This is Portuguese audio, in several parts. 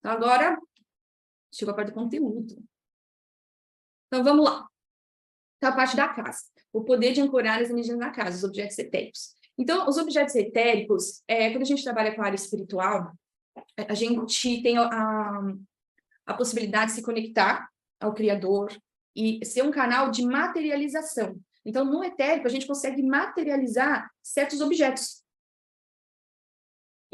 Então, agora, chegou a parte do conteúdo. Então, vamos lá. Então, a parte da casa. O poder de ancorar as energias na casa, os objetos etéricos. Então, os objetos etéricos, quando a gente trabalha com a área espiritual, a gente tem a possibilidade de se conectar ao Criador e ser um canal de materialização. Então, no etérico, a gente consegue materializar certos objetos.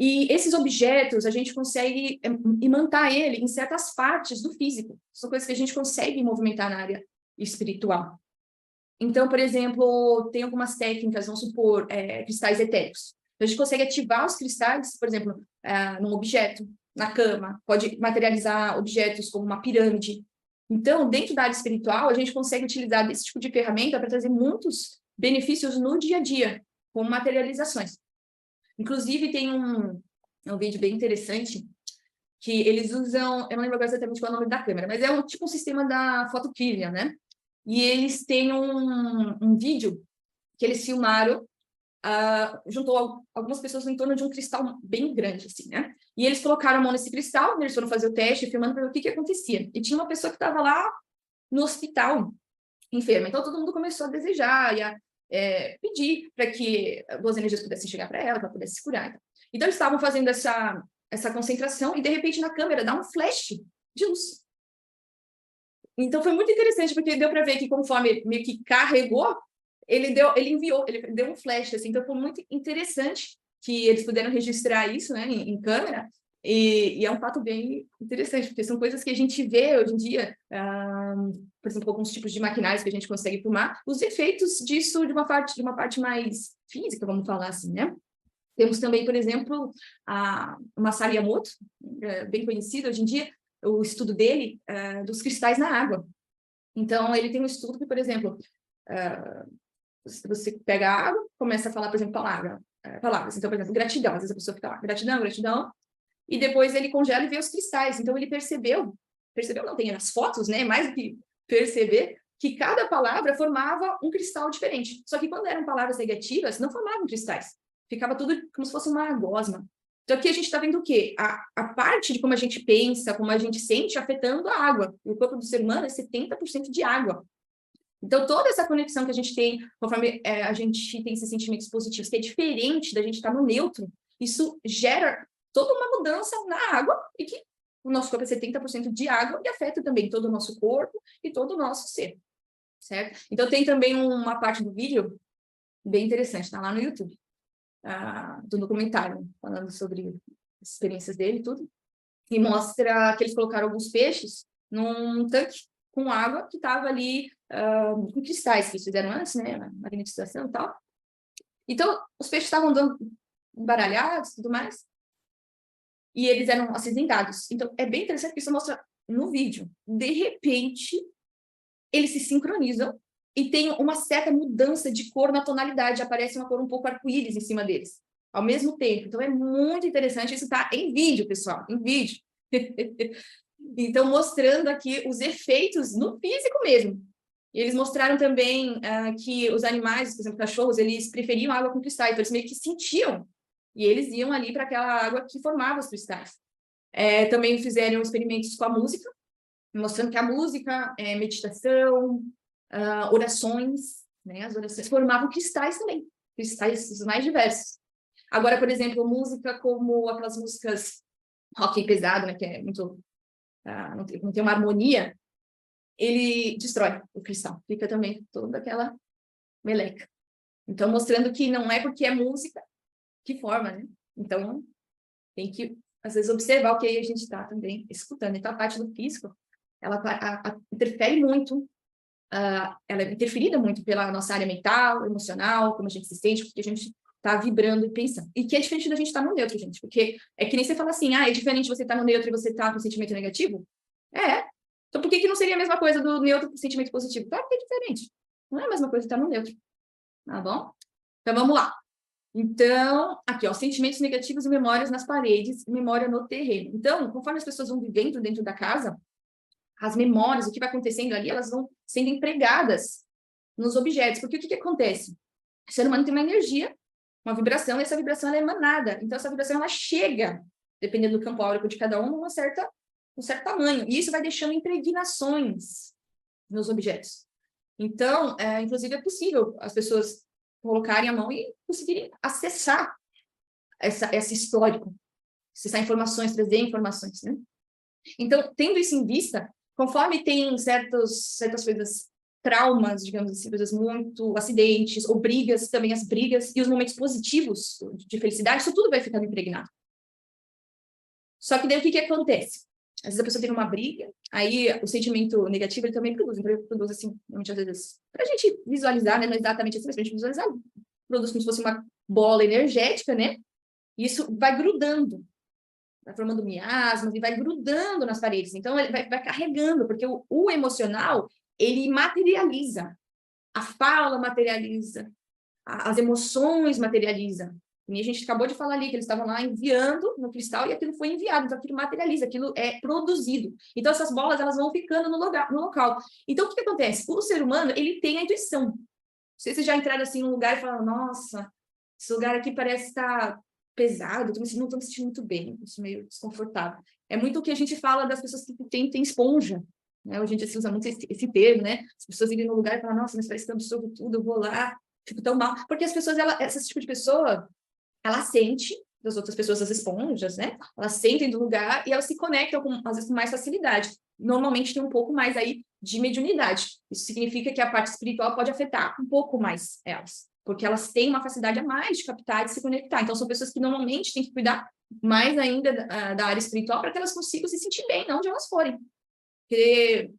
E esses objetos, a gente consegue imantar ele em certas partes do físico. São coisas que a gente consegue movimentar na área espiritual. Então, por exemplo, tem algumas técnicas, vamos supor, cristais etéricos. Então, a gente consegue ativar os cristais, por exemplo, num objeto, na cama, pode materializar objetos como uma pirâmide. Então, dentro da área espiritual, a gente consegue utilizar esse tipo de ferramenta para trazer muitos benefícios no dia a dia, como materializações. Inclusive, tem um vídeo bem interessante, que eles usam, eu não lembro exatamente qual é o nome da câmera, mas é tipo um sistema da Photophilia, né? E eles têm um vídeo que eles filmaram, juntou algumas pessoas em torno de um cristal bem grande, assim, né? E eles colocaram a mão nesse cristal, eles foram fazer o teste, filmando para ver o que acontecia. E tinha uma pessoa que estava lá no hospital, enferma. Então, todo mundo começou a desejar e a pedir para que boas energias pudessem chegar para ela, para ela pudesse se curar. Então, eles estavam fazendo essa concentração e, de repente, na câmera dá um flash de luz. Então, foi muito interessante, porque deu para ver que, conforme meio que carregou, ele deu um flash, assim. Então, foi muito interessante que eles puderam registrar isso, né, em câmera, e é um fato bem interessante, porque são coisas que a gente vê hoje em dia, por exemplo, alguns tipos de maquinários que a gente consegue filmar, os efeitos disso de uma parte mais física, vamos falar assim, né? Temos também, por exemplo, uma Masaru Emoto, bem conhecida hoje em dia, o estudo dele dos cristais na água. Então, ele tem um estudo que, por exemplo, você pega a água, começa a falar, por exemplo, palavras. Então, por exemplo, gratidão. Às vezes a pessoa fica lá, gratidão, gratidão. E depois ele congela e vê os cristais. Então, ele percebeu não, tem as fotos, né? Mais do que perceber, que cada palavra formava um cristal diferente. Só que quando eram palavras negativas, não formavam cristais. Ficava tudo como se fosse uma gosma. Então, aqui a gente está vendo o quê? A parte de como a gente pensa, como a gente sente, afetando a água. E o corpo do ser humano é 70% de água. Então, toda essa conexão que a gente tem, conforme a gente tem esses sentimentos positivos, que é diferente da gente estar no neutro, isso gera toda uma mudança na água, e que o nosso corpo é 70% de água, e afeta também todo o nosso corpo e todo o nosso ser, certo? Então, tem também uma parte do vídeo bem interessante, está lá no YouTube, do documentário, falando sobre as experiências dele e tudo, e mostra que eles colocaram alguns peixes num tanque com água que estava ali com cristais que eles fizeram antes, né, na magnetização e tal. Então, os peixes estavam dando embaralhados e tudo mais, e eles eram acinzentados. Então, é bem interessante que isso mostra no vídeo. De repente, eles se sincronizam e tem uma certa mudança de cor na tonalidade, aparece uma cor um pouco arco-íris em cima deles, ao mesmo tempo. Então, é muito interessante, isso está em vídeo, pessoal, em vídeo. Então, mostrando aqui os efeitos no físico mesmo. E eles mostraram também que os animais, por exemplo, cachorros, eles preferiam água com cristais, então eles meio que sentiam, e eles iam ali para aquela água que formava os cristais. Também fizeram experimentos com a música, mostrando que a música, meditação, orações, né, as orações formavam cristais também, cristais os mais diversos. Agora, por exemplo, música como aquelas músicas rock pesado, né, que é muito... não tem uma harmonia, ele destrói o cristal, fica também toda aquela meleca. Então, mostrando que não é porque é música que forma, né? Então, tem que, às vezes, observar o que a gente está também escutando. Então, a parte do físico, ela interfere muito, ela é interferida muito pela nossa área mental, emocional, como a gente se sente, porque a gente está vibrando e pensando. E que é diferente da gente estar no neutro, gente, porque é que nem você fala assim, é diferente você estar no neutro e você estar com sentimento negativo? Então, por que não seria a mesma coisa do neutro com sentimento positivo? Claro que é diferente. Não é a mesma coisa estar no neutro. Tá bom? Então, vamos lá. Então, aqui, ó, sentimentos negativos e memórias nas paredes, memória no terreno. Então, conforme as pessoas vão vivendo dentro da casa, as memórias, o que vai acontecendo ali, elas vão sendo empregadas nos objetos. Porque o que acontece? O ser humano tem uma energia, uma vibração, e essa vibração ela é emanada. Então, essa vibração ela chega, dependendo do campo áurico de cada um, uma certa um certo tamanho, e isso vai deixando impregnações nos objetos. Então, inclusive, é possível as pessoas colocarem a mão e conseguirem acessar esse histórico, acessar informações, trazer informações, né? Então, tendo isso em vista, conforme tem certas coisas, traumas, digamos assim, coisas muito, acidentes, ou brigas, também as brigas, e os momentos positivos de felicidade, isso tudo vai ficando impregnado. Só que daí o que acontece? Às vezes a pessoa tem uma briga, aí o sentimento negativo ele também produz, então ele produz assim, muitas vezes, para a gente visualizar, né, não exatamente assim, mas para a gente visualizar, produz como se fosse uma bola energética, né? E isso vai grudando, vai formando miasmas e vai grudando nas paredes. Então, ele vai carregando, porque o emocional, ele materializa. A fala materializa, as emoções materializam. E a gente acabou de falar ali que eles estavam lá enviando no cristal e aquilo foi enviado, então aquilo materializa, aquilo é produzido. Então essas bolas elas vão ficando no local. Então o que acontece? O ser humano ele tem a intuição. Não sei se vocês já entraram assim num lugar e falaram, nossa, esse lugar aqui parece estar pesado, não estou me sentindo muito bem, isso meio desconfortável. É muito o que a gente fala das pessoas que tem esponja. Né? Hoje em dia se usa muito esse termo, né? As pessoas irem no lugar e falam, nossa, mas parece que eu absorvo tudo, eu vou lá, fico tão mal. Porque as pessoas, esse tipo de pessoa, ela sente das outras pessoas as esponjas, né? Elas sentem do lugar e elas se conectam, às vezes, com mais facilidade. Normalmente tem um pouco mais aí de mediunidade. Isso significa que a parte espiritual pode afetar um pouco mais elas, porque elas têm uma facilidade a mais de captar e de se conectar. Então, são pessoas que normalmente têm que cuidar mais ainda da área espiritual para que elas consigam se sentir bem, onde elas forem. Porque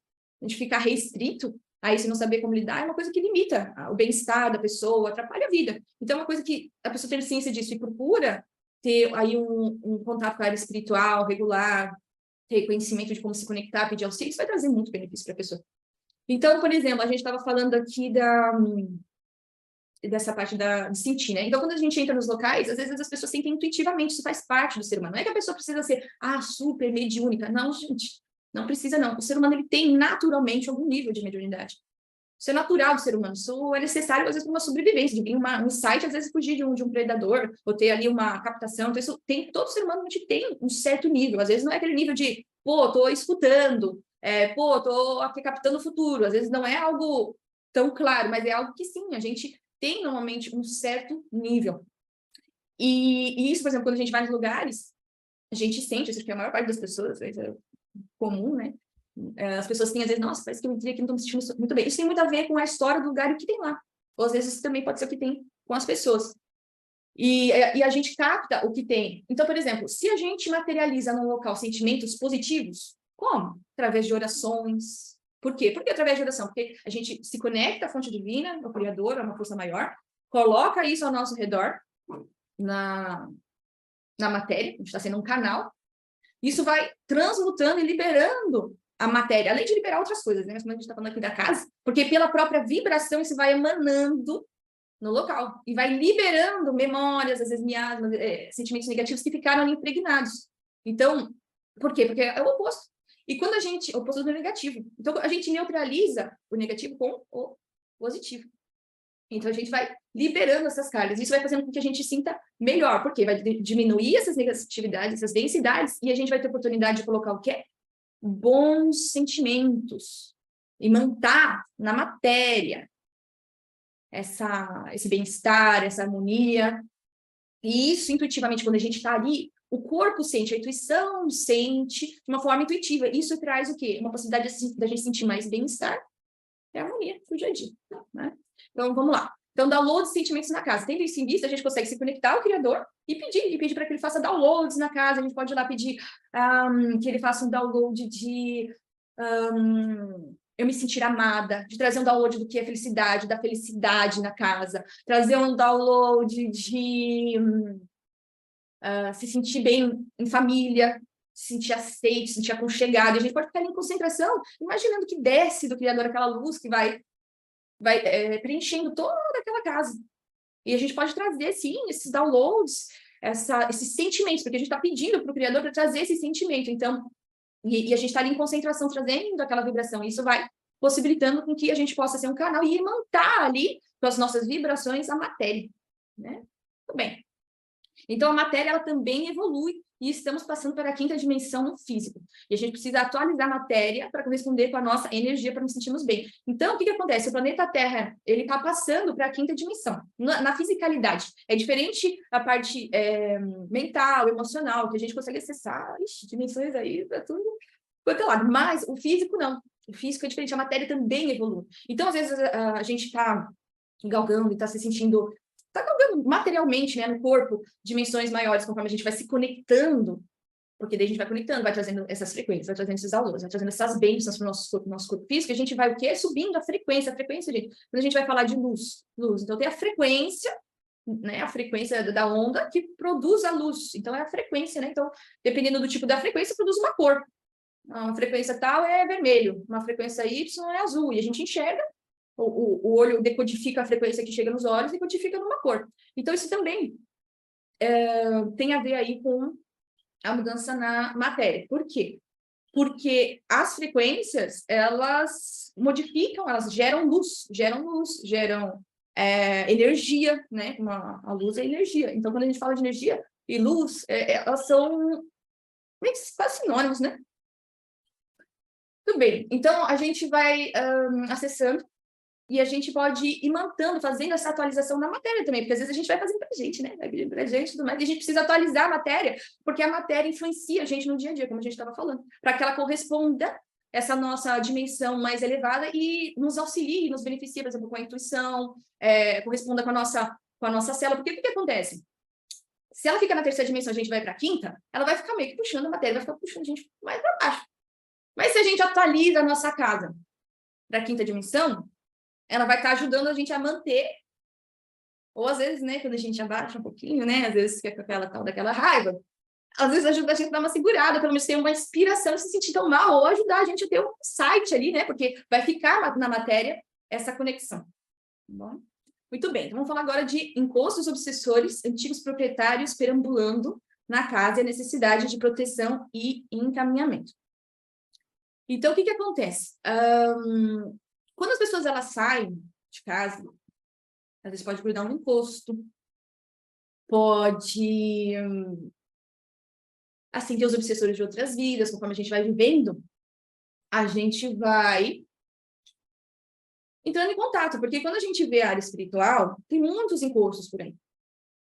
a gente ficar restrito a isso e não saber como lidar é uma coisa que limita o bem-estar da pessoa, atrapalha a vida. Então, é uma coisa que a pessoa ter ciência disso e procura ter aí um contato com a área espiritual regular, ter conhecimento de como se conectar, pedir auxílio, isso vai trazer muito benefício para a pessoa. Então, por exemplo, a gente estava falando aqui dessa parte de sentir, né? Então, quando a gente entra nos locais, às vezes as pessoas sentem intuitivamente, isso faz parte do ser humano. Não é que a pessoa precisa ser, super mediúnica. Não, gente. Não precisa, não. O ser humano ele tem naturalmente algum nível de mediunidade. Isso é natural do ser humano. Isso é necessário, às vezes, para uma sobrevivência, de vir um insight, às vezes, fugir de um predador, ou ter ali uma captação. Então, isso tem, todo ser humano tem um certo nível. Às vezes, não é aquele nível de, tô escutando, tô aqui captando o futuro. Às vezes, não é algo tão claro, mas é algo que, sim, a gente tem, normalmente, um certo nível. E isso, por exemplo, quando a gente vai nos lugares, a gente sente, isso que a maior parte das pessoas, comum, né? As pessoas têm, às vezes, nossa, parece que eu entrei aqui, não estou me sentindo muito bem. Isso tem muito a ver com a história do lugar e o que tem lá. Ou, às vezes, isso também pode ser o que tem com as pessoas. E a gente capta o que tem. Então, por exemplo, se a gente materializa num local sentimentos positivos, como? Através de orações. Por quê? Por que através de oração? Porque a gente se conecta à fonte divina, ao Criador, a uma força maior, coloca isso ao nosso redor, na matéria, a gente está sendo um canal. Isso vai transmutando e liberando a matéria, além de liberar outras coisas, né? Mas como a gente está falando aqui da casa, porque pela própria vibração isso vai emanando no local e vai liberando memórias, às vezes miasmas, sentimentos negativos que ficaram ali impregnados. Então, por quê? Porque é o oposto. E quando a gente, o oposto do negativo. Então, a gente neutraliza o negativo com o positivo. Então, a gente vai liberando essas cargas. Isso vai fazendo com que a gente sinta melhor, porque vai diminuir essas negatividades, essas densidades, e a gente vai ter oportunidade de colocar o quê? Bons sentimentos. E manter na matéria esse bem-estar, essa harmonia. E isso, intuitivamente, quando a gente está ali, o corpo sente, a intuição sente de uma forma intuitiva. Isso traz o quê? Uma possibilidade da gente sentir mais bem-estar e harmonia no dia a dia. Né? Então, vamos lá. Então, download de sentimentos na casa. Tendo isso em vista, a gente consegue se conectar ao Criador e pedir para que ele faça downloads na casa. A gente pode ir lá pedir que ele faça um download de eu me sentir amada, de trazer um download do que é felicidade, da felicidade na casa, trazer um download de se sentir bem em família, se sentir aceito, se sentir aconchegado. E a gente pode ficar ali em concentração, imaginando que desce do Criador aquela luz que vai preenchendo toda aquela casa. E a gente pode trazer, sim, esses downloads, esses sentimentos, porque a gente está pedindo para o Criador para trazer esse sentimento. Então, e a gente está ali em concentração, trazendo aquela vibração. E isso vai possibilitando com que a gente possa ser um canal e imantar ali, com as nossas vibrações, a matéria. Né? Muito bem. Então, a matéria ela também evolui e estamos passando para a quinta dimensão no físico. E a gente precisa atualizar a matéria para corresponder com a nossa energia, para nos sentirmos bem. Então, o que acontece? O planeta Terra ele está passando para a quinta dimensão, na fisicalidade. É diferente a parte mental, emocional, que a gente consegue acessar dimensões aí para tudo quanto é lado. Mas o físico não. O físico é diferente, a matéria também evolui. Então, às vezes, a gente está galgando e está se sentindo... Está galgando materialmente, né, no corpo, dimensões maiores, conforme a gente vai se conectando, porque daí a gente vai conectando, vai trazendo essas frequências, vai trazendo esses valores, vai trazendo essas bênçãos para o nosso corpo físico, e a gente vai o quê? Subindo a frequência, gente, quando a gente vai falar de luz, então tem a frequência, né, a frequência da onda que produz a luz, então é a frequência, né, então dependendo do tipo da frequência, produz uma cor, uma frequência tal é vermelho, uma frequência Y é azul, e a gente enxerga, o olho decodifica a frequência que chega nos olhos e codifica numa cor. Então, isso também tem a ver aí com a mudança na matéria. Por quê? Porque as frequências, elas modificam, elas geram luz, geram energia, né? A luz é energia. Então, quando a gente fala de energia e luz, elas são quase sinônimos, né? Tudo bem. Então, a gente vai acessando e a gente pode ir mantendo, fazendo essa atualização na matéria também, porque às vezes a gente vai fazendo pra gente, né? Vai pedindo pra gente e tudo mais, e a gente precisa atualizar a matéria, porque a matéria influencia a gente no dia a dia, como a gente estava falando, para que ela corresponda essa nossa dimensão mais elevada e nos auxilie, nos beneficie, por exemplo, com a intuição, corresponda com a nossa célula, porque o que acontece? Se ela fica na terceira dimensão e a gente vai para a quinta, ela vai ficar meio que puxando a matéria, vai ficar puxando a gente mais para baixo. Mas se a gente atualiza a nossa casa para a quinta dimensão, ela vai estar ajudando a gente a manter, ou às vezes, né, quando a gente abaixa um pouquinho, né, às vezes fica com aquela tal daquela raiva, às vezes ajuda a gente a dar uma segurada, pelo menos ter uma inspiração, se sentir tão mal, ou ajudar a gente a ter um insight ali, né, porque vai ficar na matéria essa conexão. Tá bom? Muito bem, então vamos falar agora de encostos obsessores, antigos proprietários perambulando na casa e a necessidade de proteção e encaminhamento. Então, o que acontece? Quando as pessoas elas saem de casa, às vezes pode grudar um encosto, pode, assim, ter os obsessores de outras vidas, conforme a gente vai vivendo, a gente vai entrando em contato, porque quando a gente vê a área espiritual, tem muitos encostos por aí,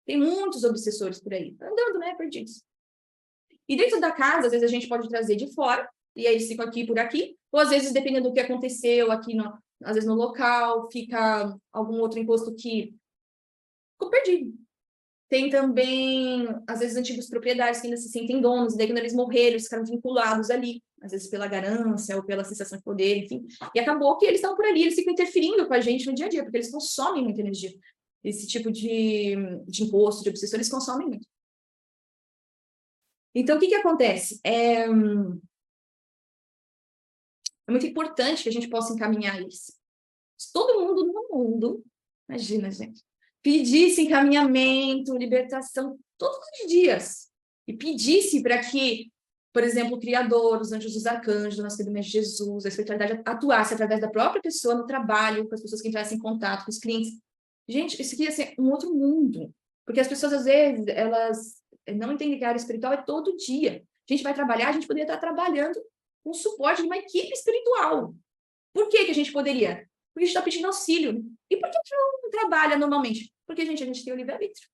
tem muitos obsessores por aí, andando, né, perdidos. E dentro da casa, às vezes a gente pode trazer de fora, e aí eles ficam aqui por aqui, ou às vezes, dependendo do que aconteceu aqui, às vezes no local, fica algum outro encosto que ficou perdido. Tem também, às vezes, antigos proprietários que ainda se sentem donos, e daí quando eles morreram, eles ficaram vinculados ali, às vezes pela ganância ou pela sensação de poder, enfim. E acabou que eles estão por ali, eles ficam interferindo com a gente no dia a dia, porque eles consomem muita energia. Esse tipo de imposto, de obsessão, eles consomem muito. Então, o que acontece? É muito importante que a gente possa encaminhar isso. Se todo mundo no mundo, imagina, gente, pedisse encaminhamento, libertação todos os dias, e pedisse para que, por exemplo, o Criador, os anjos dos arcanjos, o nosso querido Mestre Jesus, a espiritualidade atuasse através da própria pessoa no trabalho, com as pessoas que entrassem em contato, com os clientes. Gente, isso aqui ia ser um outro mundo, porque as pessoas, às vezes, elas não entendem que a área espiritual é todo dia. A gente vai trabalhar, a gente poderia estar trabalhando com o suporte de uma equipe espiritual. Por que a gente poderia? Porque a gente está pedindo auxílio. E por que a gente não trabalha normalmente? Porque, gente, a gente tem o livre-arbítrio.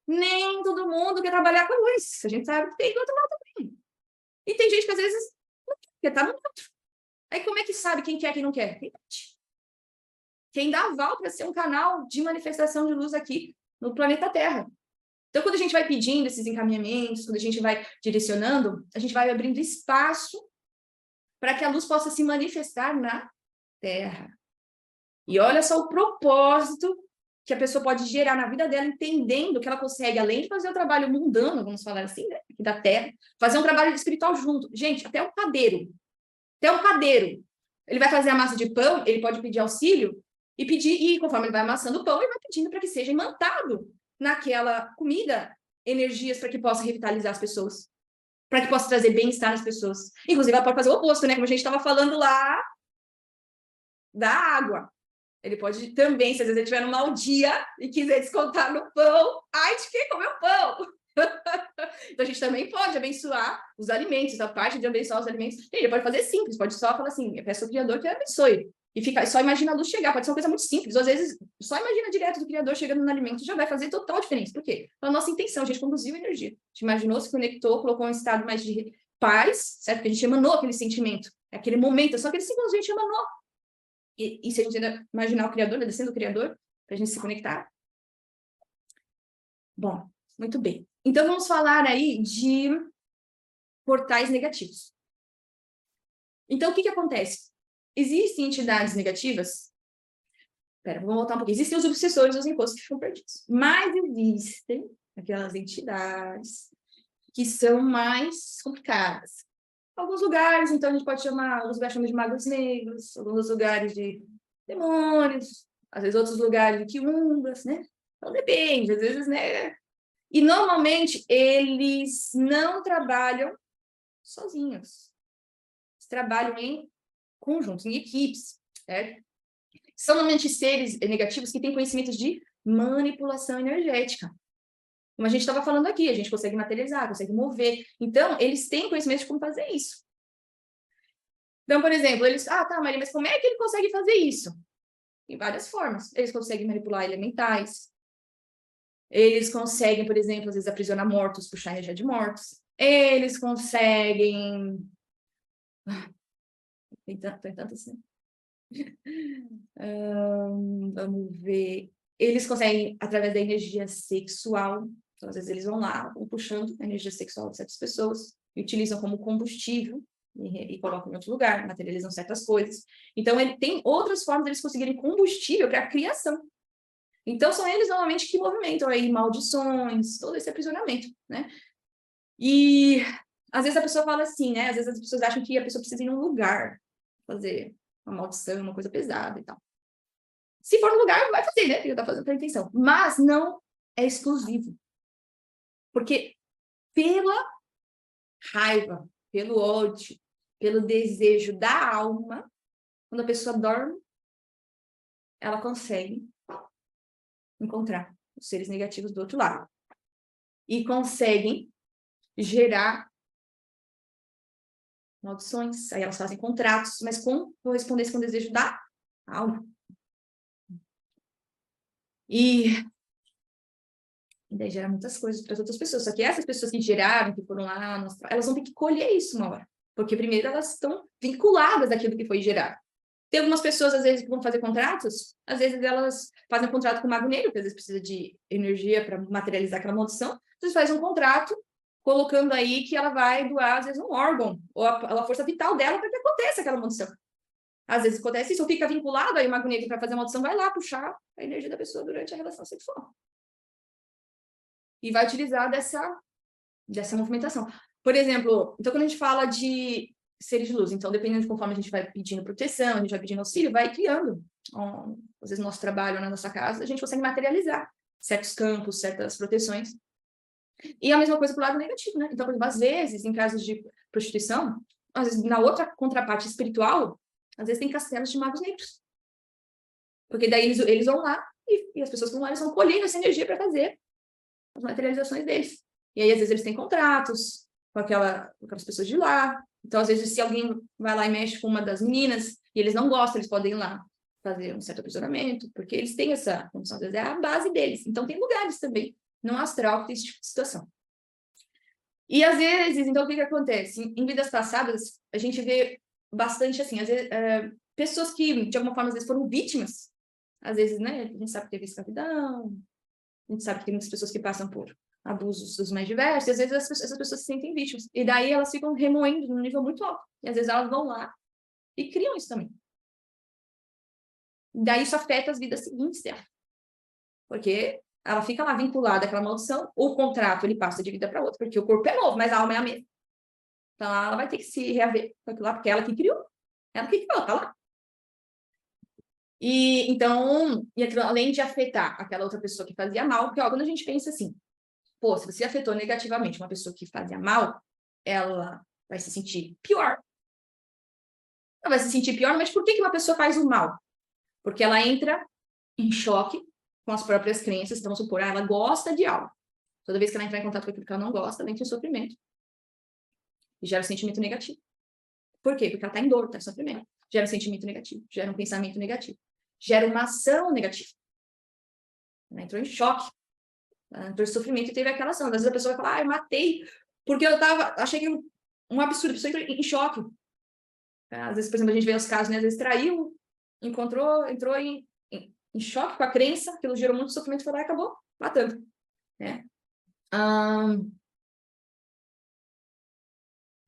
Nem todo mundo quer trabalhar com a luz. A gente sabe que tem do outro lado também. E tem gente que, às vezes, não quer estar no outro. Aí, como é que sabe quem quer e quem não quer? Quem dá aval para ser um canal de manifestação de luz aqui no planeta Terra. Então, quando a gente vai pedindo esses encaminhamentos, quando a gente vai direcionando, a gente vai abrindo espaço para que a luz possa se manifestar na Terra. E olha só o propósito que a pessoa pode gerar na vida dela, entendendo que ela consegue, além de fazer o trabalho mundano, vamos falar assim, né, aqui da Terra, fazer um trabalho espiritual junto. Gente, até um padeiro, ele vai fazer a massa de pão, ele pode pedir auxílio e pedir, e conforme ele vai amassando o pão, ele vai pedindo para que seja imantado naquela comida energias para que possa revitalizar as pessoas, para que possa trazer bem-estar nas pessoas. Inclusive, ela pode fazer o oposto, né? Como a gente estava falando lá da água. Ele pode também, se às vezes ele tiver num mau dia e quiser descontar no pão, ai, de quem comeu pão? Então, a gente também pode abençoar os alimentos, a parte de abençoar os alimentos. Ele pode fazer simples, pode só falar assim, eu peço ao Criador que abençoe. E fica, só imagina a luz chegar, pode ser uma coisa muito simples. Às vezes, só imagina direto do Criador chegando no alimento, já vai fazer total diferença. Por quê? Pela nossa intenção, a gente conduziu energia. A gente imaginou, se conectou, colocou um estado mais de paz, certo? Porque a gente emanou aquele sentimento, aquele momento, só que ele simplesmente emanou. E se a gente ainda imaginar o Criador, descendo o Criador, para a gente se conectar. Bom, muito bem. Então, vamos falar aí de portais negativos. Então, o que acontece? Existem entidades negativas? Espera, vamos voltar um pouquinho. Existem os obsessores dos encostos que ficam perdidos. Mas existem aquelas entidades que são mais complicadas. Alguns lugares, então, a gente pode chamar, alguns lugares chamam de magos negros, alguns lugares de demônios, às vezes outros lugares de quiumbas, né? Então, depende, às vezes, né? E, normalmente, eles não trabalham sozinhos. Eles trabalham em conjuntos, em equipes, certo? São, normalmente, seres negativos que têm conhecimentos de manipulação energética. Como a gente estava falando aqui, a gente consegue materializar, consegue mover. Então, eles têm conhecimento de como fazer isso. Então, por exemplo, eles... Ah, tá, Maria, mas como é que ele consegue fazer isso? Tem várias formas. Eles conseguem manipular elementais. Eles conseguem, por exemplo, às vezes aprisionar mortos, puxar energia de mortos. Eles conseguem... Tem tantas, né? Vamos ver. Eles conseguem, através da energia sexual, então, às vezes eles vão lá, vão puxando a energia sexual de certas pessoas, e utilizam como combustível, e colocam em outro lugar, materializam certas coisas. Então, ele tem outras formas de eles conseguirem combustível para a criação. Então, são eles, normalmente, que movimentam aí maldições, todo esse aprisionamento, né? E, às vezes, a pessoa fala assim, né? Às vezes, as pessoas acham que a pessoa precisa ir num lugar fazer uma maldição, uma coisa pesada e tal. Se for no lugar, vai fazer, né? Porque tá fazendo pela intenção. Mas não é exclusivo. Porque pela raiva, pelo ódio, pelo desejo da alma, quando a pessoa dorme, ela consegue encontrar os seres negativos do outro lado. E conseguem gerar maldições. Aí elas fazem contratos, mas com correspondência com o desejo da alma. E daí gera muitas coisas para as outras pessoas. Só que essas pessoas que geraram, que foram lá, elas vão ter que colher isso uma hora. Porque primeiro elas estão vinculadas àquilo que foi gerado. Tem algumas pessoas, às vezes, que vão fazer contratos, às vezes elas fazem um contrato com o Mago Negro, que às vezes precisa de energia para materializar aquela maldição. Às vezes faz um contrato, colocando aí que ela vai doar, às vezes, um órgão, ou a força vital dela para que aconteça aquela maldição. Às vezes acontece isso, ou fica vinculado, aí o Mago Negro, para fazer a maldição, vai lá puxar a energia da pessoa durante a relação sexual. E vai utilizar dessa movimentação. Por exemplo, então quando a gente fala de seres de luz, então dependendo de conforme a gente vai pedindo proteção, a gente vai pedindo auxílio, vai criando, às vezes no nosso trabalho, na nossa casa, a gente consegue materializar certos campos, certas proteções. E a mesma coisa para o lado negativo, né? Então, por exemplo, às vezes, em casos de prostituição, às vezes na outra contraparte espiritual, às vezes tem castelos de magos negros. Porque daí eles vão lá e as pessoas que vão lá, eles vão colhendo essa energia para fazer as materializações deles. E aí, às vezes, eles têm contratos com aquelas pessoas de lá. Então, às vezes, se alguém vai lá e mexe com uma das meninas e eles não gostam, eles podem ir lá fazer um certo aprisionamento, porque eles têm essa condição, às vezes, é a base deles. Então, tem lugares também no astral que tem esse tipo de situação. E, às vezes, então, o que acontece? Em vidas passadas, a gente vê bastante, assim, às vezes, pessoas que, de alguma forma, às vezes, foram vítimas. Às vezes, né, a gente sabe que teve escravidão, a gente sabe que tem muitas pessoas que passam por abusos dos mais diversos, e às vezes essas pessoas se sentem vítimas. E daí elas ficam remoendo num nível muito alto. E às vezes elas vão lá e criam isso também. Daí isso afeta as vidas seguintes dela. Porque ela fica lá vinculada àquela maldição, o contrato ele passa de vida para outra, porque o corpo é novo, mas a alma é a mesma. Então ela vai ter que se reaver com aquilo lá, porque ela que criou. Ela que criou, tá lá. E então, aquilo, além de afetar aquela outra pessoa que fazia mal, porque ó, quando a gente pensa assim, pô, se você afetou negativamente uma pessoa que fazia mal, ela vai se sentir pior. Ela vai se sentir pior, mas por que uma pessoa faz o mal? Porque ela entra em choque com as próprias crenças. Então, vamos supor, ela gosta de algo. Toda vez que ela entrar em contato com aquilo que ela não gosta, ela entra em sofrimento. E gera um sentimento negativo. Por quê? Porque ela está em dor, está em sofrimento. Gera um sentimento negativo, gera um pensamento negativo, gera uma ação negativa. Ela entrou em choque, ela entrou em sofrimento e teve aquela ação. Às vezes a pessoa vai falar, eu matei, porque achei que um absurdo, a pessoa entrou em choque. Às vezes, por exemplo, a gente vê os casos, né? Às vezes traiu, entrou em choque com a crença, aquilo gerou muito sofrimento, foi lá e acabou matando. Né?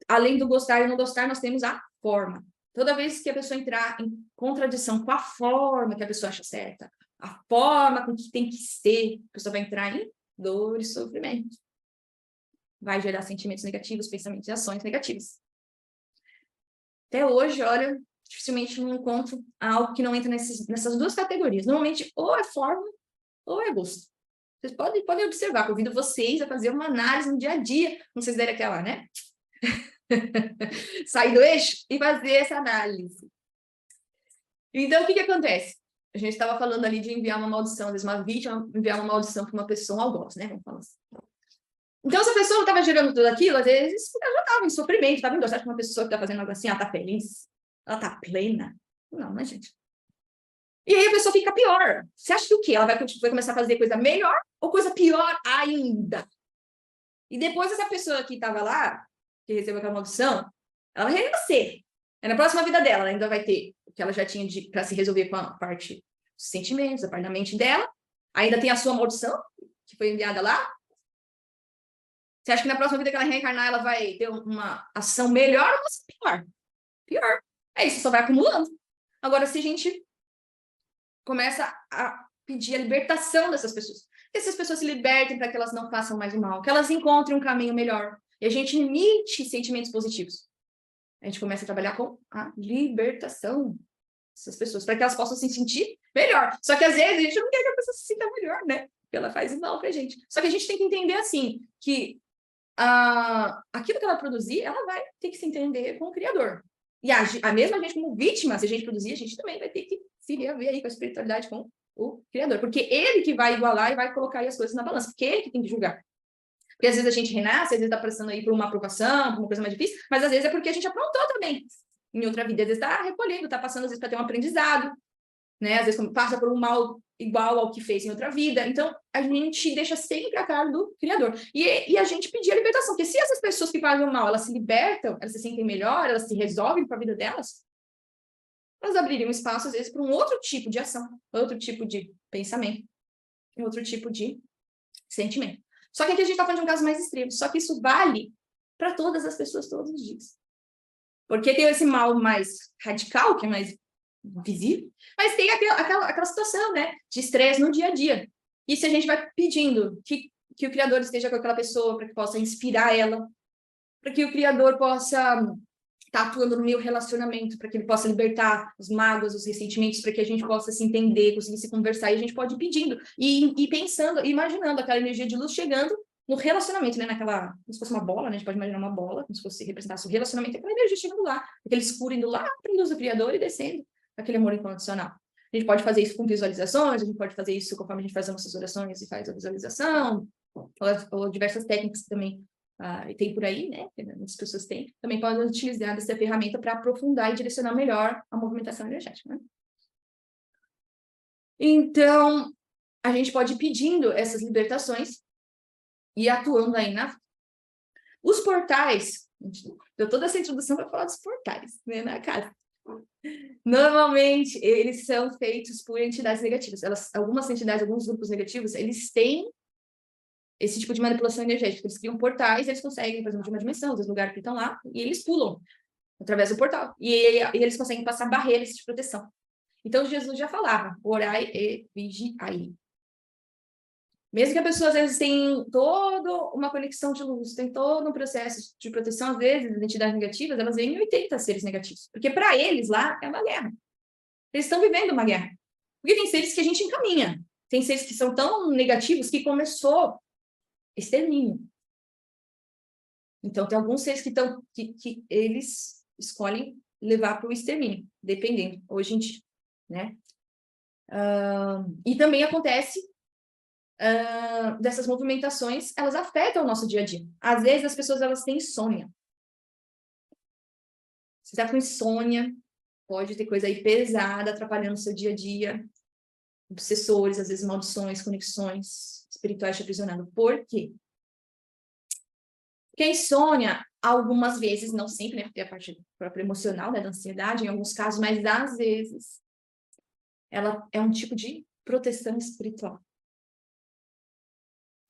Além do gostar e não gostar, nós temos a forma. Toda vez que a pessoa entrar em contradição com a forma que a pessoa acha certa, a forma com que tem que ser, a pessoa vai entrar em dor e sofrimento. Vai gerar sentimentos negativos, pensamentos e ações negativas. Até hoje, olha, dificilmente não encontro algo que não entra nessas duas categorias. Normalmente, ou é forma, ou é gosto. Vocês podem observar, convido vocês a fazer uma análise no dia a dia, não vocês derem aquela, né? Sair do eixo e fazer essa análise. Então, o que acontece? A gente estava falando ali de enviar uma maldição, às vezes uma vítima enviar uma maldição para uma pessoa, um algoz, né? Vamos falar assim. Então, se a pessoa estava gerando tudo aquilo, às vezes ela já estava em sofrimento, estava em dor. Você acha que uma pessoa que está fazendo algo assim, ela está feliz? Ela está plena? Não, né, gente? E aí a pessoa fica pior. Você acha que o quê? Ela vai começar a fazer coisa melhor ou coisa pior ainda? E depois essa pessoa que estava lá, que recebeu aquela maldição, ela vai renascer. Na próxima vida dela, ela ainda vai ter o que ela já tinha para se resolver com a parte dos sentimentos, a parte da mente dela. Ainda tem a sua maldição, que foi enviada lá. Você acha que na próxima vida que ela reencarnar, ela vai ter uma ação melhor ou pior? Pior. É isso, só vai acumulando. Agora, se a gente começa a pedir a libertação dessas pessoas, que essas pessoas se libertem para que elas não façam mais o mal, que elas encontrem um caminho melhor, e a gente emite sentimentos positivos. A gente começa a trabalhar com a libertação dessas pessoas, para que elas possam se sentir melhor. Só que às vezes a gente não quer que a pessoa se sinta melhor, né? Porque ela faz mal pra gente. Só que a gente tem que entender assim, que aquilo que ela produzir, ela vai ter que se entender com o Criador. E a mesma gente como vítima, se a gente produzir, a gente também vai ter que se reaver aí com a espiritualidade, com o Criador. Porque ele que vai igualar e vai colocar aí as coisas na balança. Porque ele que tem que julgar. Porque às vezes a gente renasce, às vezes está passando aí por uma aprovação, por uma coisa mais difícil, mas às vezes é porque a gente aprontou também em outra vida. Às vezes está recolhendo, está passando às vezes para ter um aprendizado, né? Às vezes passa por um mal igual ao que fez em outra vida. Então, a gente deixa sempre a cara do Criador. E a gente pedir a libertação. Porque se essas pessoas que fazem o mal, elas se libertam, elas se sentem melhor, elas se resolvem com a vida delas, elas abririam espaço, às vezes, para um outro tipo de ação, outro tipo de pensamento, outro tipo de sentimento. Só que aqui a gente está falando de um caso mais extremo. Só que isso vale para todas as pessoas todos os dias. Porque tem esse mal mais radical, que é mais visível, mas tem aquela situação, né, de estresse no dia a dia. E se a gente vai pedindo que o Criador esteja com aquela pessoa, para que possa inspirar ela, para que o Criador possa estar atuando no meu relacionamento, para que ele possa libertar os mágoas, os ressentimentos, para que a gente possa se entender, conseguir se conversar, e a gente pode ir pedindo, e pensando, imaginando aquela energia de luz chegando no relacionamento, né, como se fosse uma bola, né, a gente pode imaginar uma bola, como se fosse representasse o relacionamento, aquela energia chegando lá, aquele escuro indo lá para a luz do Criador e descendo aquele amor incondicional. A gente pode fazer isso com visualizações, a gente pode fazer isso conforme a gente faz as nossas orações e faz a visualização, ou diversas técnicas também, e tem por aí, né, que muitas pessoas têm, também podem utilizar essa ferramenta para aprofundar e direcionar melhor a movimentação energética, né? Então, a gente pode ir pedindo essas libertações e atuando aí Os portais, deu toda essa introdução para falar dos portais, né, na casa. Normalmente, eles são feitos por entidades negativas. Algumas entidades, alguns grupos negativos, eles têm esse tipo de manipulação energética. Eles criam portais, eles conseguem, por exemplo, de uma dimensão, dos lugares que estão lá, e eles pulam através do portal. E eles conseguem passar barreiras de proteção. Então, Jesus já falava, orai e vigiai. Mesmo que a pessoa, às vezes, tenha toda uma conexão de luz, tem todo um processo de proteção, às vezes, as entidades negativas, elas vêm em 80 seres negativos. Porque, para eles, lá, é uma guerra. Eles estão vivendo uma guerra. Porque tem seres que a gente encaminha. Tem seres que são tão negativos que começou extermínio. Então, tem alguns seres que eles escolhem levar para o extermínio, dependendo, hoje em dia, né? E também acontece dessas movimentações, elas afetam o nosso dia a dia. Às vezes as pessoas elas têm insônia. Se está com insônia, pode ter coisa aí pesada atrapalhando o seu dia a dia. Obsessores, às vezes maldições, conexões espirituais te aprisionando. Por quê? Porque a insônia, algumas vezes, não sempre, né? Porque a parte própria emocional, né, da ansiedade, em alguns casos, mas às vezes, ela é um tipo de proteção espiritual.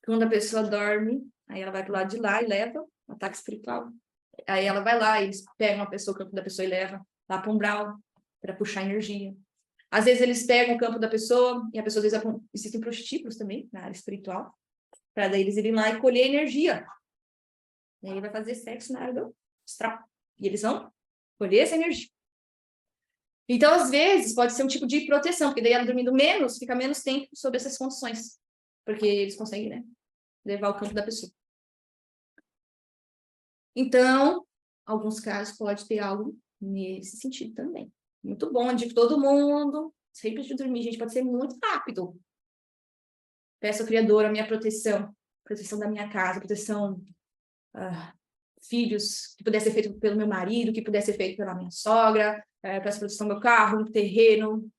Quando a pessoa dorme, aí ela vai para o lado de lá e leva um ataque espiritual. Aí ela vai lá, eles pegam a pessoa, o campo da pessoa e leva lá para o umbral, para puxar energia. Às vezes eles pegam o campo da pessoa, e a pessoa, às vezes, existem prostíbulos também, na área espiritual, para daí eles irem lá e colher energia. E aí vai fazer sexo na área do astral. E eles vão colher essa energia. Então, às vezes, pode ser um tipo de proteção, porque daí ela dormindo menos, fica menos tempo sob essas condições. Porque eles conseguem, né, levar o campo da pessoa. Então, alguns casos pode ter algo nesse sentido também. Muito bom, eu digo todo mundo, sempre de dormir, gente, pode ser muito rápido. Peço ao Criador a minha proteção da minha casa, proteção, filhos, que pudesse ser feito pelo meu marido, que pudesse ser feito pela minha sogra, peço proteção do meu carro, terreno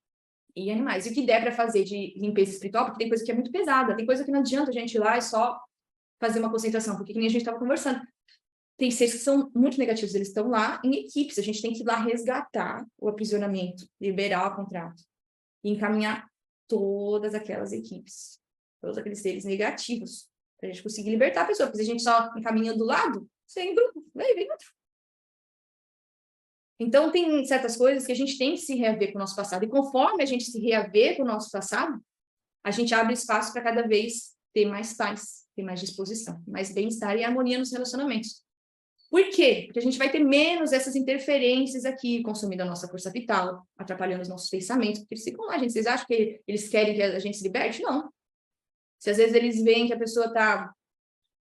e animais. E o que der para fazer de limpeza espiritual, porque tem coisa que é muito pesada, tem coisa que não adianta a gente ir lá e só fazer uma concentração, porque que nem a gente estava conversando. Tem seres que são muito negativos, eles estão lá em equipes, a gente tem que ir lá resgatar o aprisionamento, liberar o contrato e encaminhar todas aquelas equipes, todos aqueles seres negativos, para a gente conseguir libertar a pessoa, porque se a gente só encaminha do lado, sem grupo, vem outro. Então, tem certas coisas que a gente tem que se reaver com o nosso passado, e conforme a gente se reaver com o nosso passado, a gente abre espaço para cada vez ter mais paz, ter mais disposição, mais bem-estar e harmonia nos relacionamentos. Por quê? Porque a gente vai ter menos essas interferências aqui, consumindo a nossa força vital, atrapalhando os nossos pensamentos, porque eles ficam lá, gente. Vocês acham que eles querem que a gente se liberte? Não. Se às vezes eles veem que a pessoa está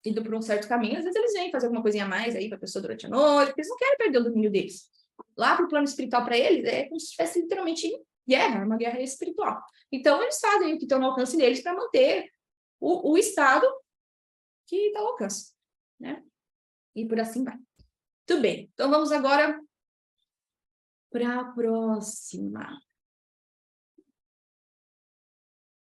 indo por um certo caminho, às vezes eles vêm fazer alguma coisinha a mais aí para a pessoa durante a noite, porque eles não querem perder o domínio deles. Lá para o plano espiritual, para eles, é como se estivesse literalmente guerra, uma guerra espiritual. Então, eles fazem o que estão no alcance deles para manter o estado que está ao alcance, né? E por assim vai. Tudo bem. Então, vamos agora para a próxima.